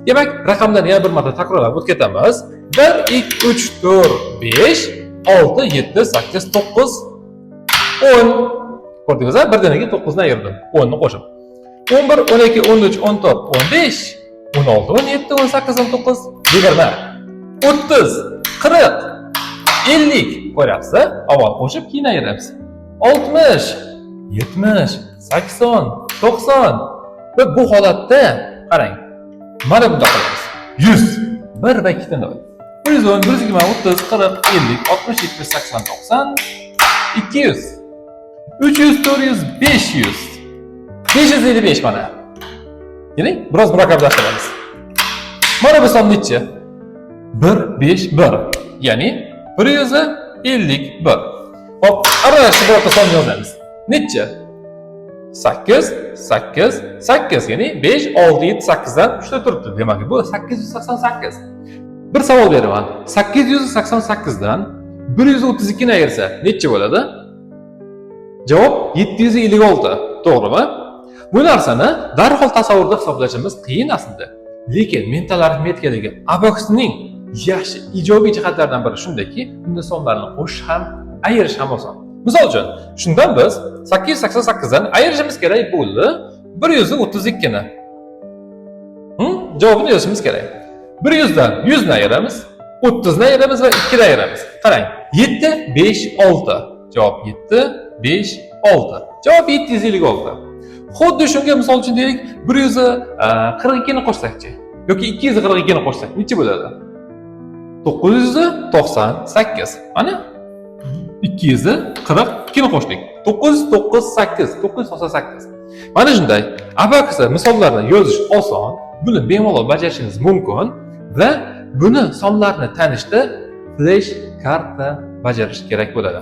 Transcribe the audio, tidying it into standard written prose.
Demak, raqamlarni yana bir marta takrorlab o'tkazamiz. 1, 2, 3, 4, 5, 6, 7, 8, 9, 10. Ko'rdingizmi? Birdan keyin 9 ni ayirdim. 10 ni qo'shib. 11, 12, 13, 14, 15, 16, 17, 18, 19, 20, 30, 40, 50. Ko'ryapsiz? Avval qo'shib, keyin ayiramiz. 60, 70, 80, 90. Va bu holatda qarang. Mana bunday qilamiz. 100. 1 va 2 dan davlat. 110, 120, 30, 40, 50, 60, 70, 80, 90, 200, 300, 400, 500. 555 mana. Keling, biroz murakkablashtıramiz. Mana bu son necha? 1, 5, 1. Ya'ni 151. Hop, aralashtirib birorta son yozamiz. Necha? 8, 8, 8. Ya'ni 5, 6, 7, 8 dan 3 ta turibdi. Demak, bu 888. Bir savol beraman. 888 dan 132 ni ayirsa necha bo'ladi? Javob 756. To'g'rimi? Bu narsani darhol tasavvurda hisoblashimiz qiyin aslida. Lekin mental arifmetikaning abakusning yaxshi ijobiy jihatlaridan biri shundaki, bunda sonlarni qo'shish ham, ayirish ham oson. Misol uchun, shundan biz 888 dan ayirishimiz kerak bo'ldi 132 ni. Javobini yozishimiz kerak. 100 dan 100 ni ayiramiz, 30 ni ayiramiz va 2 ni ayiramiz. Qarang, 7, 5, 6. Javob 7, 5, 6. Javob 756. Xuddi shunga misol uchun deylik, 142 ni qo'shsakchi yoki 242 ni qo'shsak, necha bo'ladi? 998. Mana 242 ni qo'shdik. 998, 998. Mana shunday. Abakusda misollarni yozish oson, buni bemalol bajarishingiz mumkin va buni sonlarni tanishda flash karta bajarish kerak bo'ladi.